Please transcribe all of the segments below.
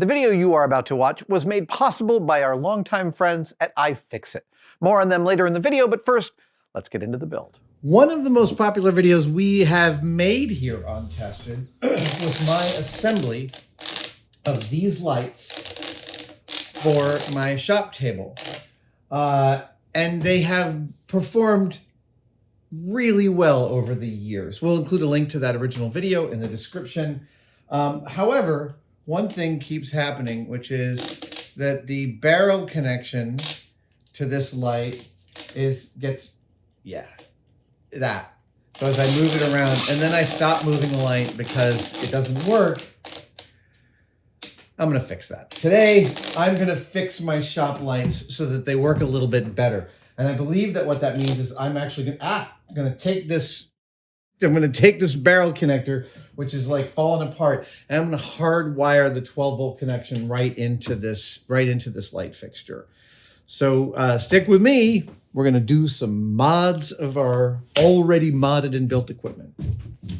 The video you are about to watch was made possible by our longtime friends at iFixit. More on them later in the video, but first, let's get into the build. One of the most popular videos we have made here on Tested was my assembly of these lights for my shop table. And they have performed really well over the years. We'll include a link to that original video in the description. However, one thing keeps happening, which is that the barrel connection to this light that. So as I move it around, and then I stop moving the light because it doesn't work, I'm going to fix that. Today, I'm going to fix my shop lights so that they work a little bit better. And I believe that what that means is I'm actually going to take this barrel connector, which is like falling apart, and I'm going to hardwire the 12-volt connection right into this light fixture. So stick with me. We're going to do some mods of our already modded and built equipment.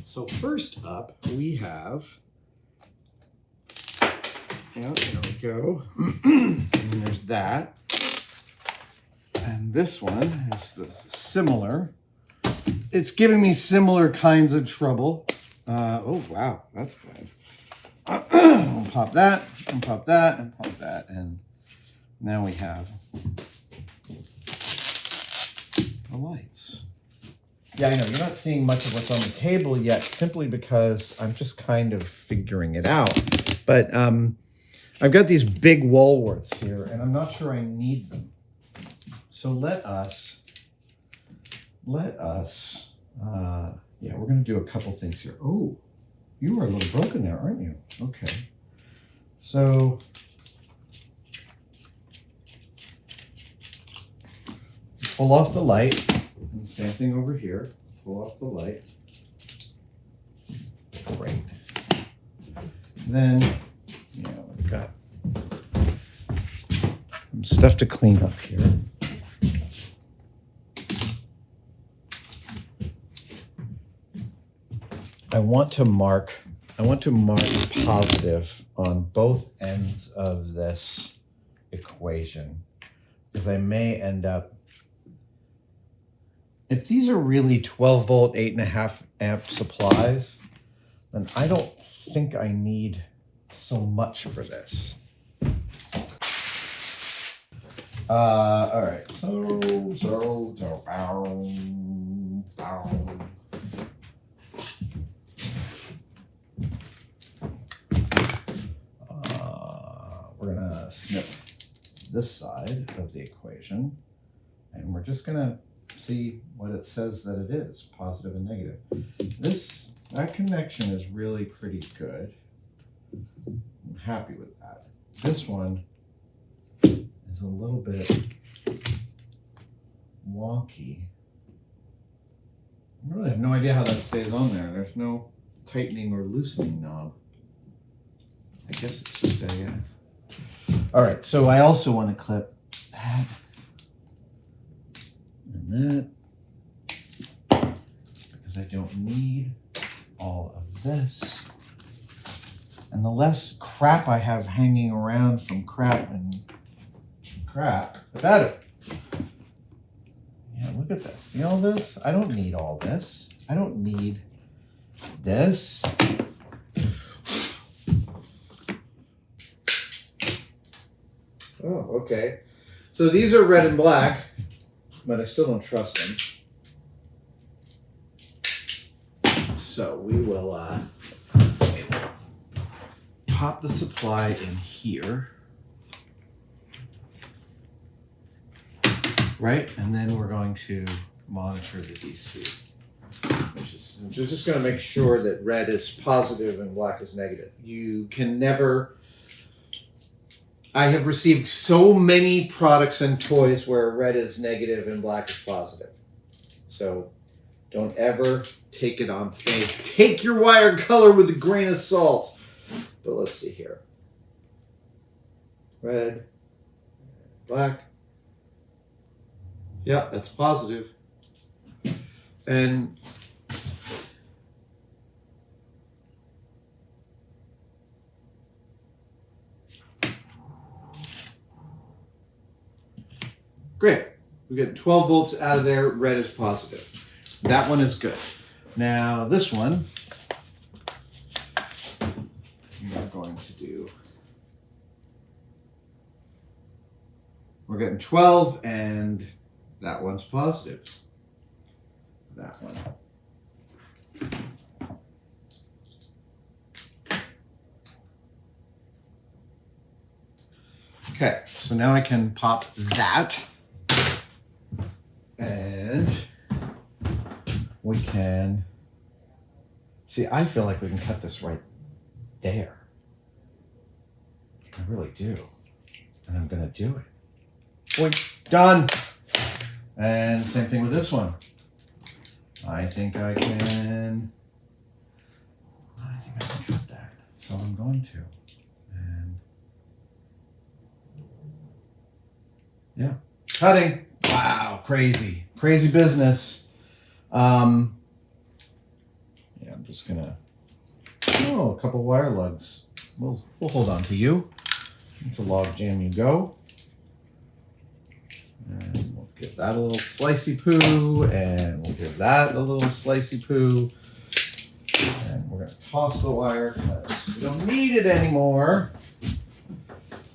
So first up, we have, there we go. And there's that. And this one is similar. It's giving me similar kinds of trouble. Oh, wow, that's bad. I'll pop that, and pop that, and pop that. And now we have the lights. Yeah, I know, you're not seeing much of what's on the table yet, simply because I'm just kind of figuring it out. But I've got these big wall warts here, and I'm not sure I need them. So let us, yeah, we're going to do a couple things here. Oh, you are a little broken there, aren't you? Okay. So pull off the light, and same thing over here. Pull off the light. Great. Then, we've got some stuff to clean up here. I want to mark positive on both ends of this equation, because I may end up, if these are really 12 volt, 8.5 amp supplies, then I don't think I need so much for this. All right, we're gonna snip this side of the equation, and we're just gonna see what it says that it is, positive and negative. That connection is really pretty good. I'm happy with that. This one is a little bit wonky. I really have no idea how that stays on there. There's no tightening or loosening knob. I guess it's just a, all right, so I also want to clip that and that, because I don't need all of this. And the less crap I have hanging around from crap, the better. Yeah, look at this. See all this? I don't need all this. I don't need this. Oh, okay. So these are red and black, but I still don't trust them. So we will pop the supply in here. Right? And then we're going to monitor the DC. We're just going to make sure that red is positive and black is negative. You can never... I have received so many products and toys where red is negative and black is positive. So don't ever take it on faith. Take your wire color with a grain of salt. But let's see here. Red, black. Yeah, that's positive. And Great. We get 12 volts out of there. Red is positive. That one is good. Now this one, we're going to do, we're getting 12 and that one's positive. That one. Okay, so now I can pop that. And we can, see, I feel like we can cut this right there. I really do. And I'm going to do it. Boink, done. And same thing with this one. I think I can cut that. So I'm going to. And yeah, cutting. Wow, crazy. Crazy business. Yeah, I'm just gonna, a couple wire lugs. We'll hold on to you. Into log jam you go. And we'll give that a little slicey poo, and we'll give that a little slicey poo. And we're gonna toss the wire because we don't need it anymore.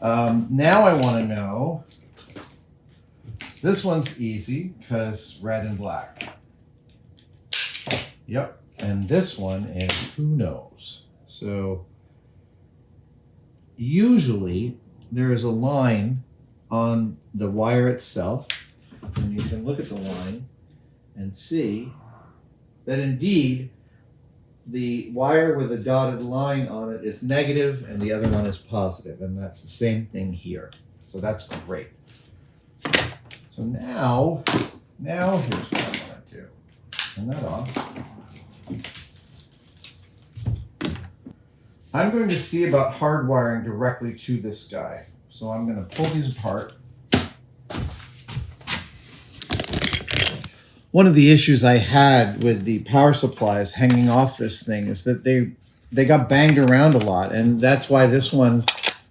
Now I wanna know, this one's easy because red and black. Yep, and this one is who knows. So usually there is a line on the wire itself, and you can look at the line and see that indeed the wire with a dotted line on it is negative and the other one is positive, and that's the same thing here. So that's great. So now here's what I want to do. Turn that off. I'm going to see about hardwiring directly to this guy. So I'm going to pull these apart. One of the issues I had with the power supplies hanging off this thing is that they got banged around a lot, and that's why this one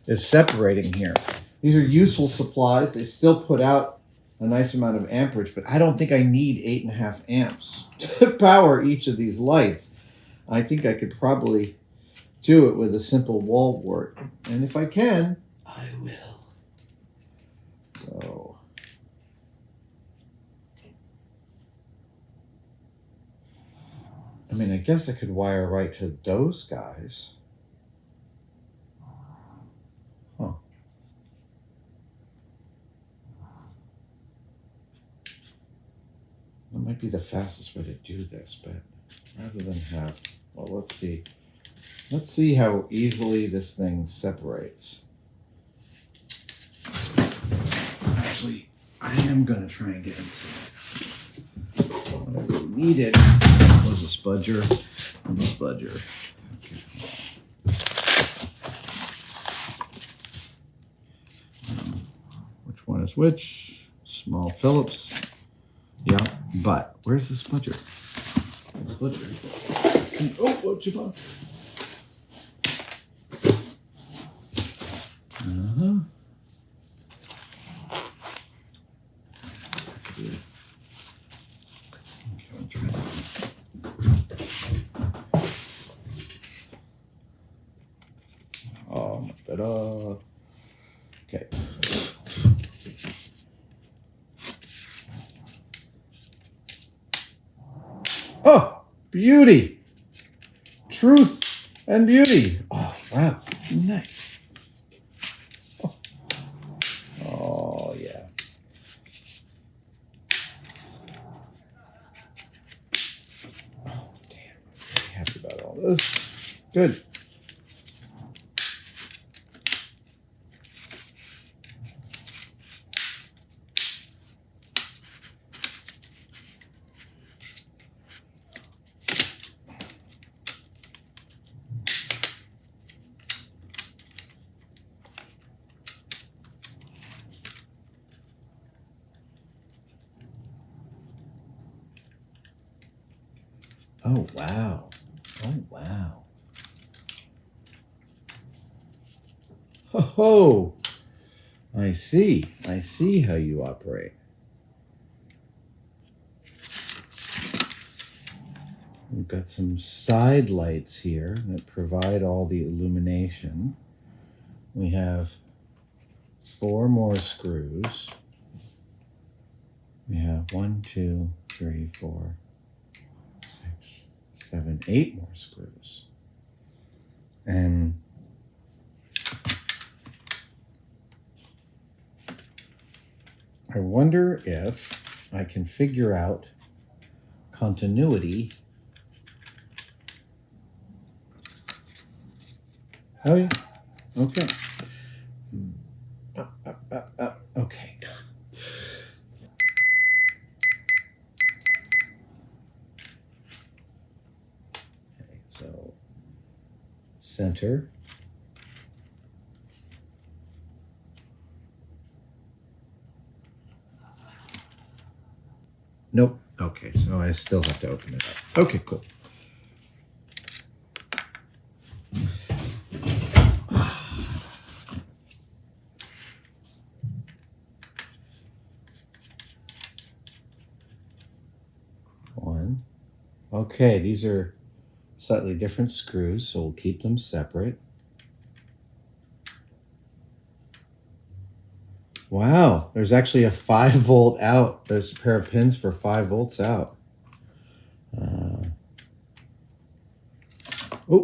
is separating here. These are useful supplies. They still put out a nice amount of amperage, but I don't think I need 8.5 amps to power each of these lights. I think I could probably do it with a simple wall wart. And if I can, I will. So I mean, I guess I could wire right to those guys. Huh. That might be the fastest way to do this, but rather than have, well, let's see. Let's see how easily this thing separates. Actually, I am going to try and get inside. What I really needed was a spudger and a spudger. Okay. Which one is which? Small Phillips. Yeah, but where's the spudger? The spudger. Oh, what you want? Oh, much better. Okay. Oh, beauty. Truth and beauty. Oh, wow. Nice. Oh, yeah. Oh, damn. I'm really happy about all this. Good. Oh, wow. Oh, wow. Oh, I see. I see how you operate. We've got some side lights here that provide all the illumination. We have 4 more screws. We have 1, 2, 3, 4, 6, 7, 8 more screws. And I wonder if I can figure out continuity. Oh, yeah. Okay. Okay. Okay, so center. Nope. Okay, so I still have to open it up. Okay, cool. One. Okay, these are slightly different screws, so we'll keep them separate. Wow, there's actually a 5-volt out. There's a pair of pins for 5 volts out. Oh. Okay.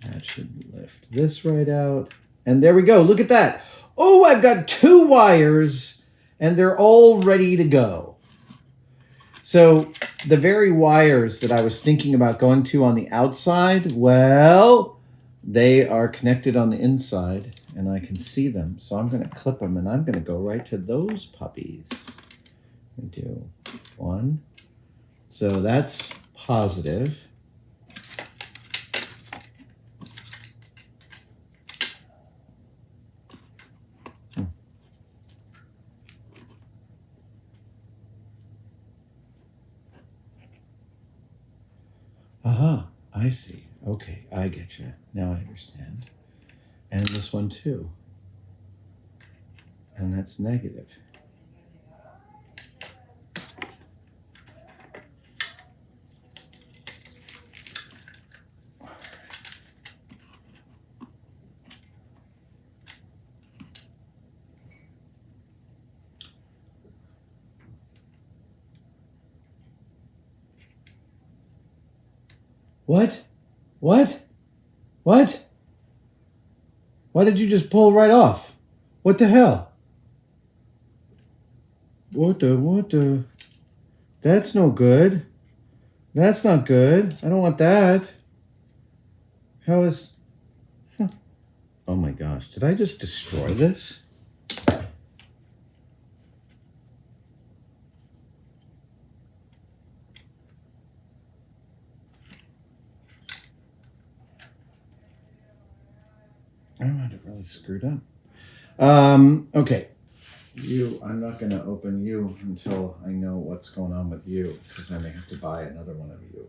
That should lift this right out. And there we go. Look at that. Oh, I've got 2 wires and they're all ready to go. So the very wires that I was thinking about going to on the outside, well, they are connected on the inside and I can see them. So I'm going to clip them and I'm going to go right to those puppies. I do 1. So that's positive. Aha, I see. Okay, I get you. Now I understand. And this one too. And that's negative. What? What? What? Why did you just pull right off? What the hell? What the? That's no good. That's not good. I don't want that. How is... Huh. Oh my gosh, did I just destroy this? I might have really screwed up. Okay. I'm not going to open you until I know what's going on with you, because I may have to buy another one of you.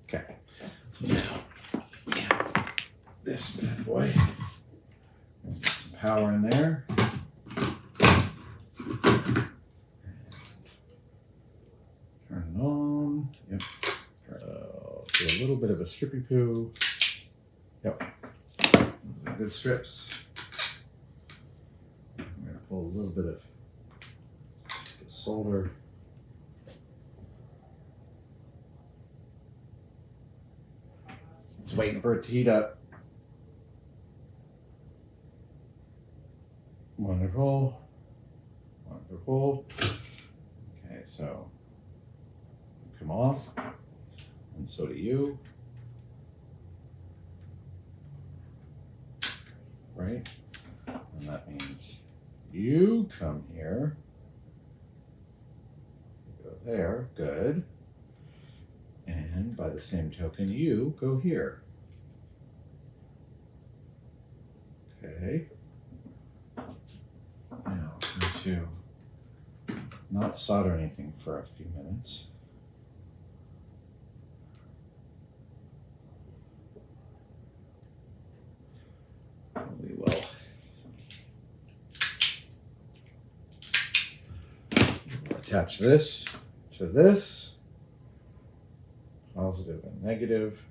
Okay. Now, we have this bad boy. Get some power in there. Turn it on. Yep. Do a little bit of a strippy poo. Yep. Good strips. I'm going to pull a little bit of solder. Just waiting for it to heat up. Wonderful. Wonderful. Okay, so come off. And so do you. Right? And that means you come here. Go there. Good. And by the same token, you go here. Okay. Now, to not solder anything for a few minutes. We will attach this to this, positive and negative.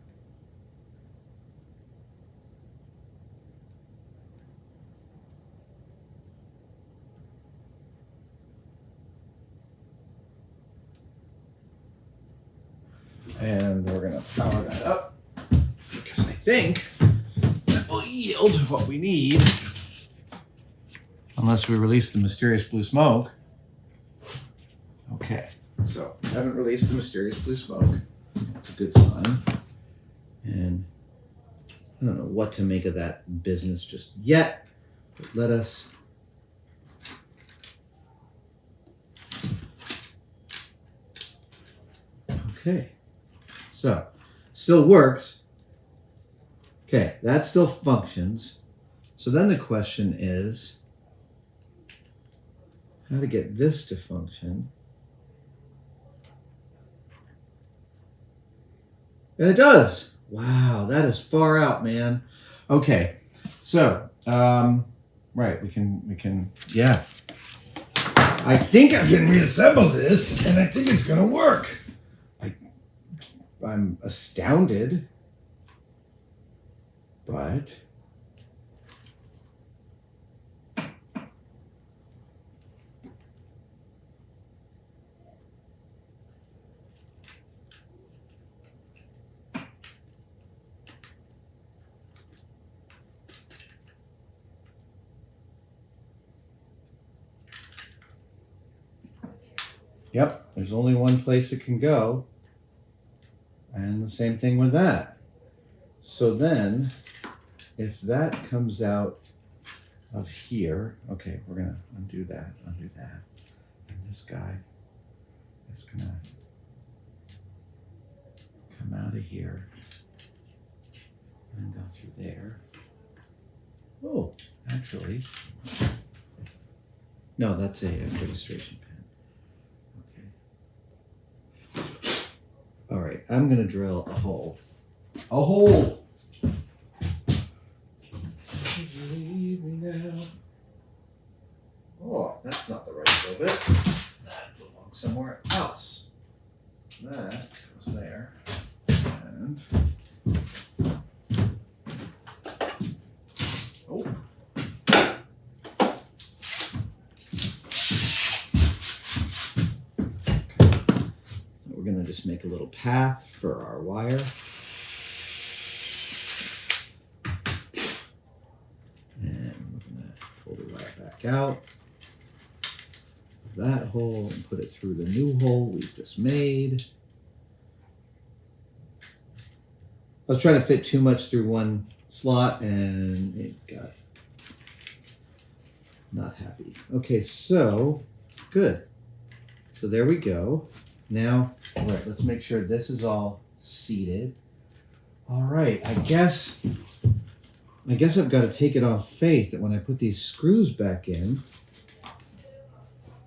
And we're going to power that up because I think that will yield what we need. Unless we release the mysterious blue smoke. Okay, so haven't released the mysterious blue smoke. That's a good sign. And I don't know what to make of that business just yet, but let us okay. So, still works. Okay, that still functions. So then the question is how to get this to function. And it does. Wow, that is far out, man. Okay, so, right, we can, yeah. I think I can reassemble this, and I think it's gonna work. I'm astounded, but yep, there's only one place it can go. And the same thing with that. So then, if that comes out of here, okay, we're gonna undo that. And this guy is gonna come out of here and go through there. Oh, actually, no, that's a registration pin. All right, I'm gonna drill a hole. A hole! Leave me now. Oh, that's not the right little bit. That belongs somewhere else. That goes there. And oh. We're going to just make a little path for our wire. And we're going to pull the wire back out of that hole and put it through the new hole we've just made. I was trying to fit too much through one slot and it got not happy. Okay, so good. So there we go. Now, all right, let's make sure this is all seated. All right, I guess I've got to take it on faith that when I put these screws back in,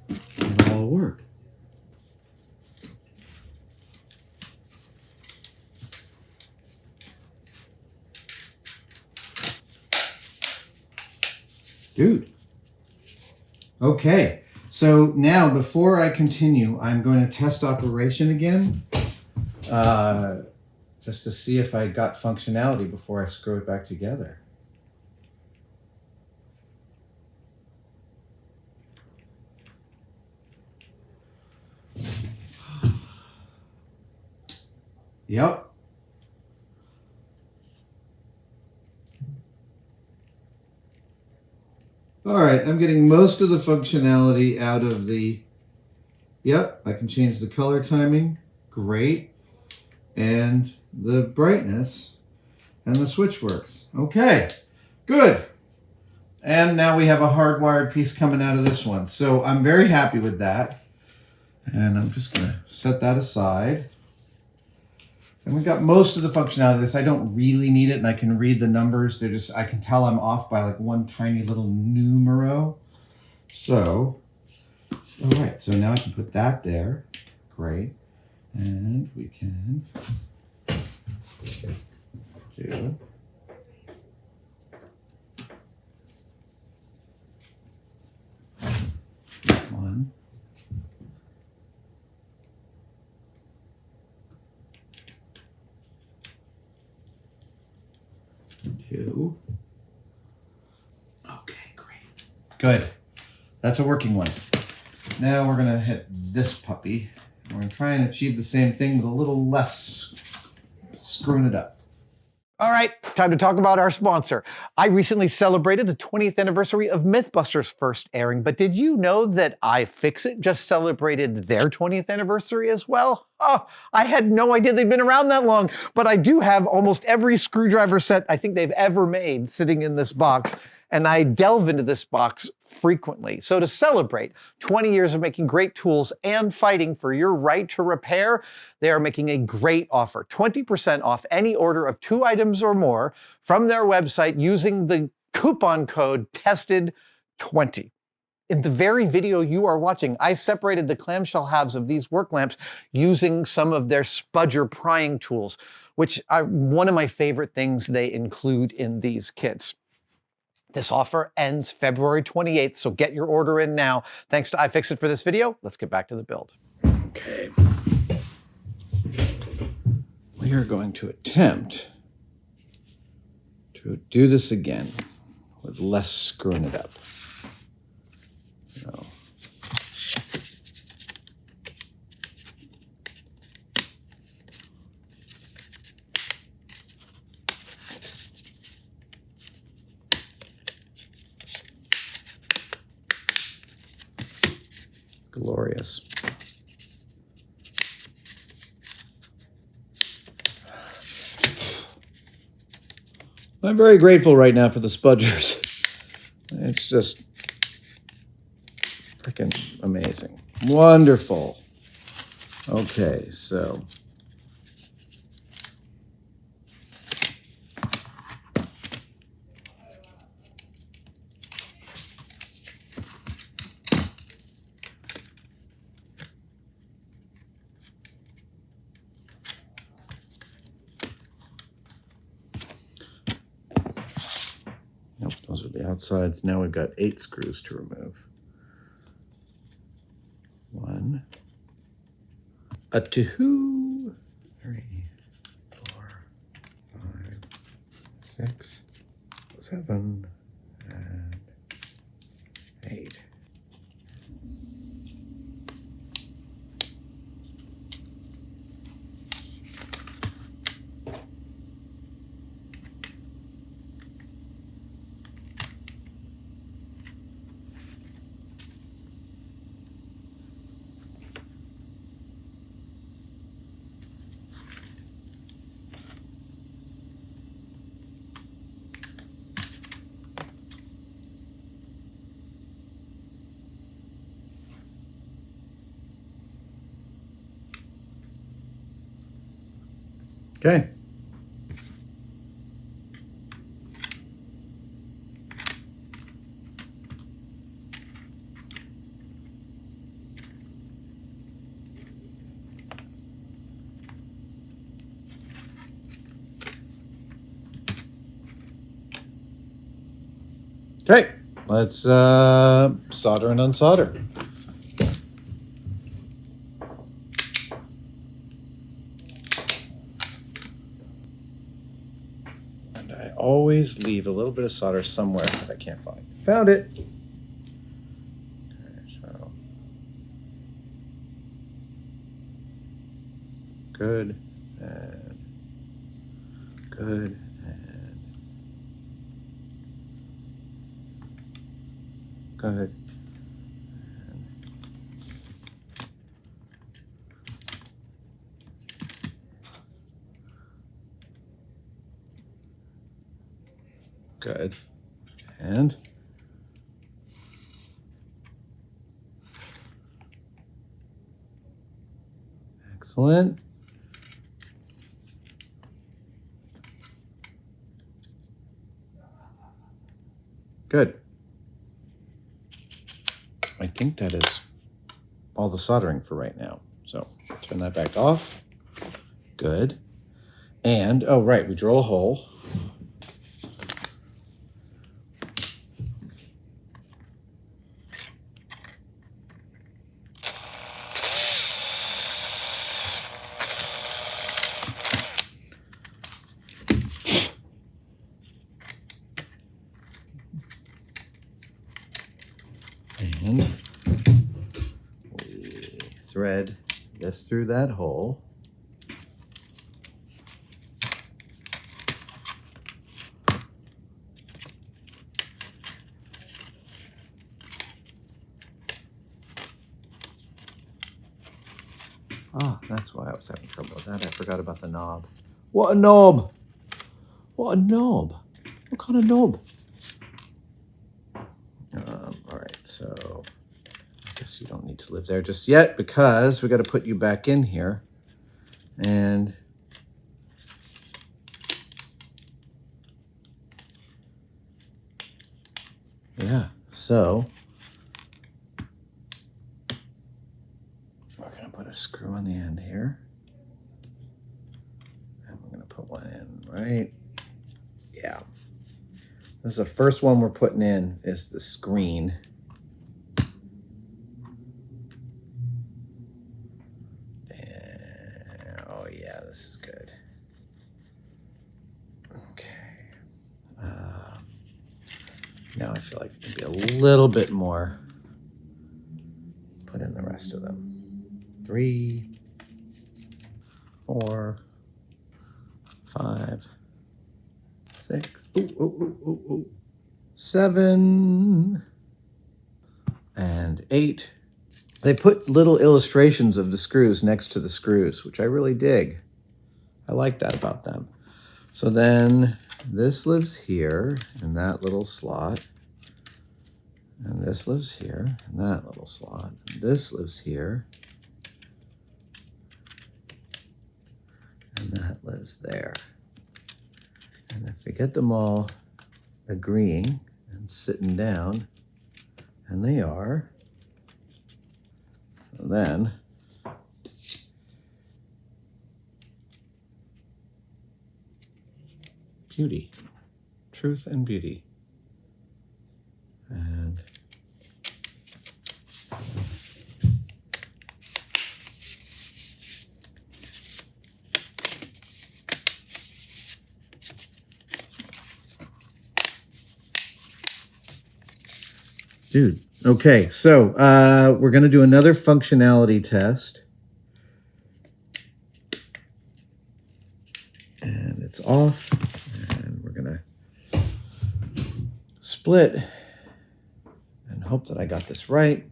it'll all work. Dude. Okay. So now, before I continue, I'm going to test operation again, just to see if I got functionality before I screw it back together. Yep. All right, I'm getting most of the functionality out of the, yep, I can change the color timing, great, and the brightness, and the switch works. Okay, good. And now we have a hardwired piece coming out of this one. So I'm very happy with that. And I'm just gonna set that aside. And we got most of the functionality of this. I don't really need it, and I can read the numbers. They're just, I can tell I'm off by like one tiny little numero. So All right, so now I can put that there. Great. And we can do one, two. Okay, great. Good. That's a working one. Now we're gonna hit this puppy. We're gonna try and achieve the same thing with a little less screwing it up. All right, time to talk about our sponsor. I recently celebrated the 20th anniversary of Mythbusters' first airing, but did you know that iFixit just celebrated their 20th anniversary as well? Oh, I had no idea they'd been around that long, but I do have almost every screwdriver set I think they've ever made sitting in this box, and I delve into this box frequently. So to celebrate 20 years of making great tools and fighting for your right to repair, they are making a great offer, 20% off any order of 2 items or more from their website using the coupon code TESTED20. In the very video you are watching, I separated the clamshell halves of these work lamps using some of their spudger prying tools, which are one of my favorite things they include in these kits. This offer ends February 28th, so get your order in now. Thanks to iFixit for this video. Let's get back to the build. Okay. We are going to attempt to do this again with less screwing it up. So. Glorious. I'm very grateful right now for the spudgers. It's just freaking amazing. Wonderful. Okay, so. Nope, those are the outsides. Now we've got 8 screws to remove. 1, a 2, 3, 4, 5, 6, 7, and 8. Okay. Okay, let's solder and unsolder. And I always leave a little bit of solder somewhere that I can't find. Found it. Okay, so good and good. Good. Good. And excellent. Good. I think that is all the soldering for right now. So turn that back off. Good. And, oh, right, we drill a hole. And we thread this through that hole. Ah, that's why I was having trouble with that. I forgot about the knob. What a knob! What a knob! What kind of knob? All right, so I guess you don't need to live there just yet because we got to put you back in here. And yeah, so we're going to put a screw on the end here. And we're going to put one in right. Yeah. This is the first one we're putting in is the screen. And, oh yeah, this is good. Okay. Now I feel like it can be a little bit more. Put in the rest of them. 3, 4, 5, 6, 7, and 8. They put little illustrations of the screws next to the screws, which I really dig. I like that about them. So then this lives here in that little slot. And this lives here in that little slot. And this lives here. And that lives there. And if we get them all agreeing and sitting down, and they are, then beauty, truth and beauty. And dude, okay, so we're going to do another functionality test. And it's off. And we're going to split and hope that I got this right.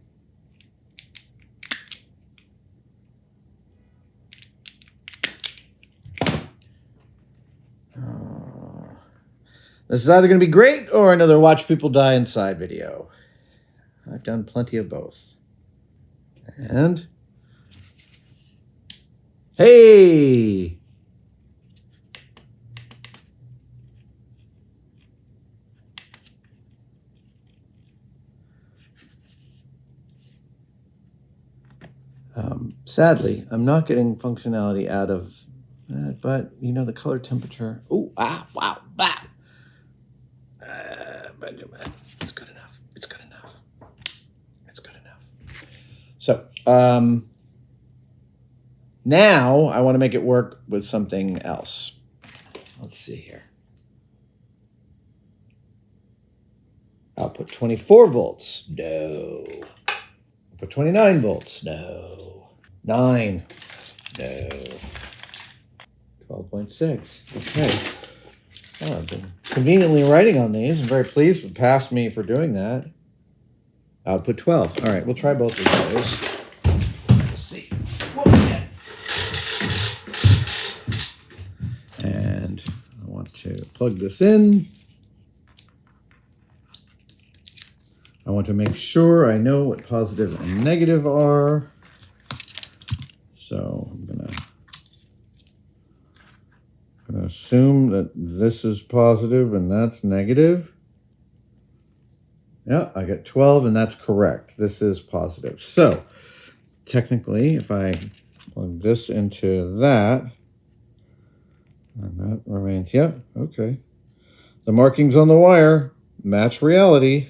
This is either going to be great or another watch people die inside video. I've done plenty of both. And hey! Sadly, I'm not getting functionality out of that, but you know, the color temperature. Oh, wow, bah. But it's good enough. It's good enough. It's good enough. So now I want to make it work with something else. Let's see here. Output 24 volts. No. Output 29 volts. No. 9. No. 12.6. Okay. Oh, I've been conveniently writing on these. I'm very pleased with past me for doing that. Output 12. All right, we'll try both of those. We'll see what we get. And I want to plug this in. I want to make sure I know what positive and negative are. So I'm gonna assume that this is positive and that's negative. Yeah, I got 12 and that's correct. This is positive. So technically, if I plug this into that, and that remains, yeah, okay. The markings on the wire match reality.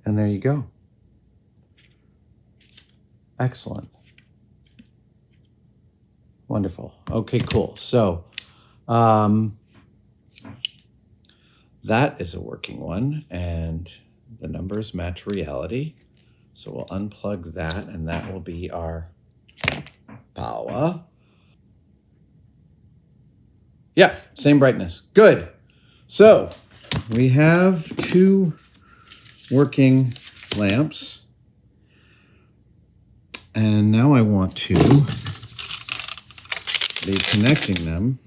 And there you go. Excellent. Wonderful. Okay, cool. So that is a working one, and the numbers match reality. So we'll unplug that, and that will be our power. Yeah, same brightness. Good. So we have 2 working lamps. And now I want to be connecting them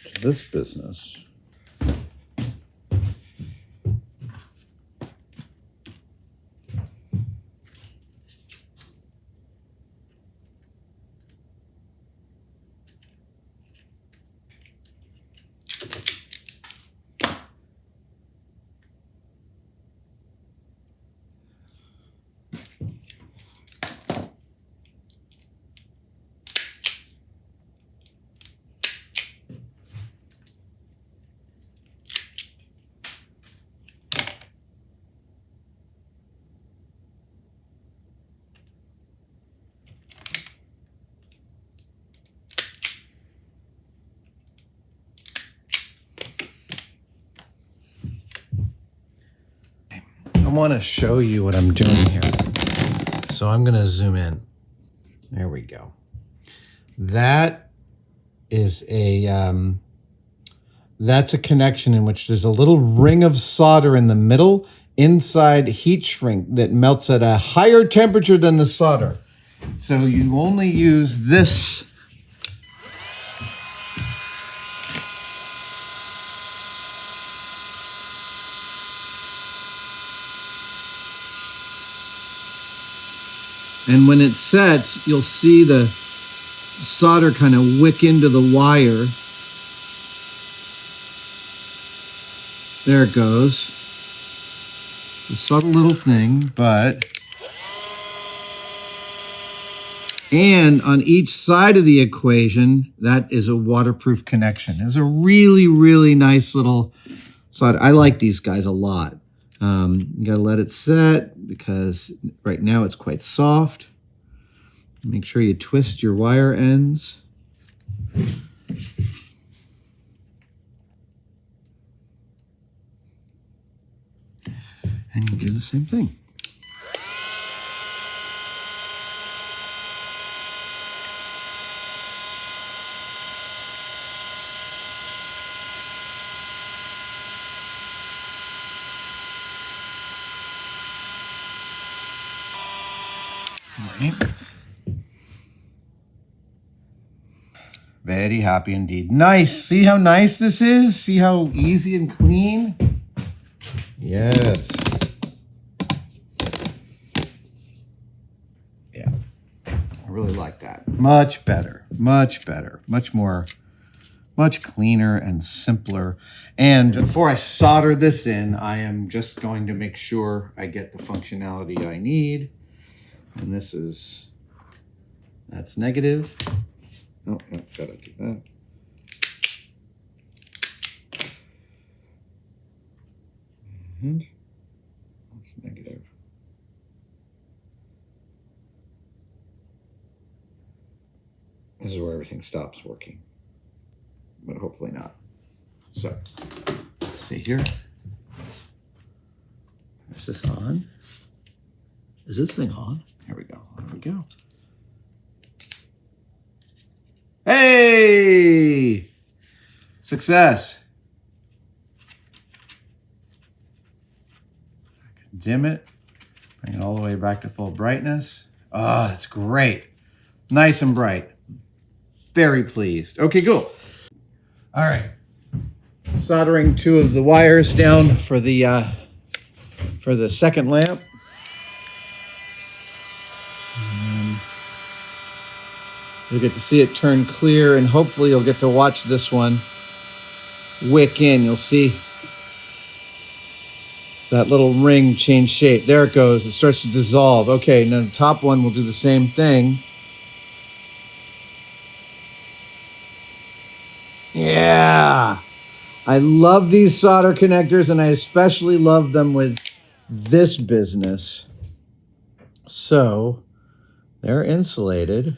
to this business. I want to show you what I'm doing here. So I'm going to zoom in. There we go. That is that's a connection in which there's a little ring of solder in the middle inside heat shrink that melts at a higher temperature than the solder. So you only use this and when it sets, you'll see the solder kind of wick into the wire. There it goes. A subtle little thing, but... And on each side of the equation, that is a waterproof connection. It's a really, really nice little solder. I like these guys a lot. You gotta let it set because right now it's quite soft. Make sure you twist your wire ends. And you do the same thing. Right. Very happy indeed. Nice. See how nice this is? See how easy and clean? Yes. Yeah. I really like that. Much better. Much better. Much more, much cleaner and simpler. And before I solder this in, I am just going to make sure I get the functionality I need. And this is, that's negative. Oh, no, gotta do that. And that's negative. This is where everything stops working, but hopefully not. So, let's see here. Is this on? Is this thing on? Here we go. There we go. Hey! Success. Dim it. Bring it all the way back to full brightness. Oh, that's great. Nice and bright. Very pleased. Okay, cool. All right. Soldering 2 of the wires down for the second lamp. You'll get to see it turn clear, and hopefully you'll get to watch this one wick in. You'll see that little ring change shape. There it goes. It starts to dissolve. Okay, now the top one will do the same thing. Yeah. I love these solder connectors, and I especially love them with this business. So they're insulated,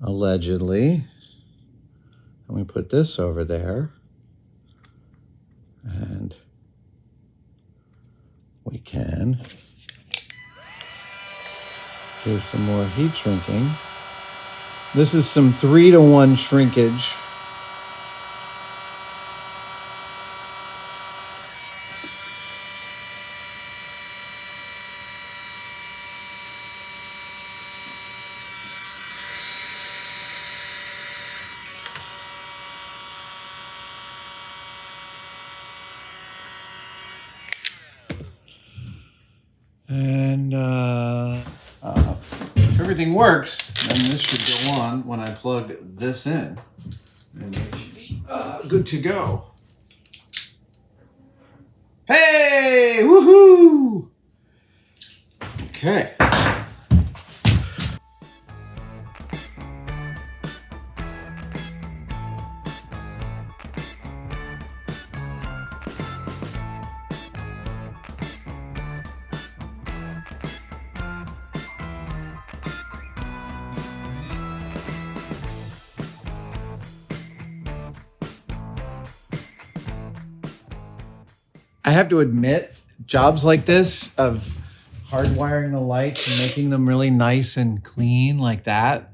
allegedly. And we put this over there, and we can do some more heat shrinking. This is some 3-to-1 shrinkage. And if everything works, then this should go on when I plug this in. And it should be good to go. Hey! Woohoo! Okay. I have to admit, jobs like this of hardwiring the lights and making them really nice and clean like that,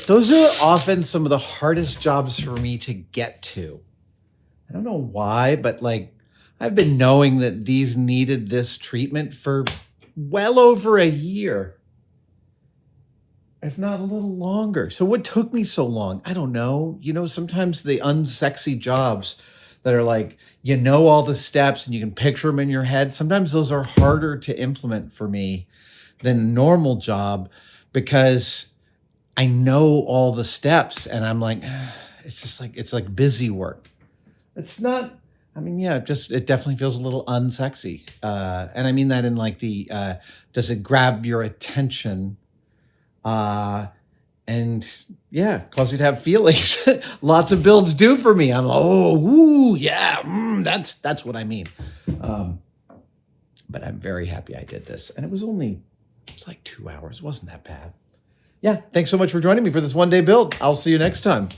those are often some of the hardest jobs for me to get to. I don't know why, but like I've been knowing that these needed this treatment for well over a year, if not a little longer. So what took me so long? I don't know. You know, sometimes the unsexy jobs that are like, you know, all the steps and you can picture them in your head. Sometimes those are harder to implement for me than a normal job because I know all the steps and I'm like, it's just like, it's like busy work. It's not, I mean, yeah, it definitely feels a little unsexy. And I mean that in like the, does it grab your attention? And yeah, cause you to have feelings. Lots of builds do for me. I'm like, oh, woo, yeah, that's what I mean. But I'm very happy I did this. And it was like 2 hours. It wasn't that bad. Yeah, thanks so much for joining me for this one-day build. I'll see you next time.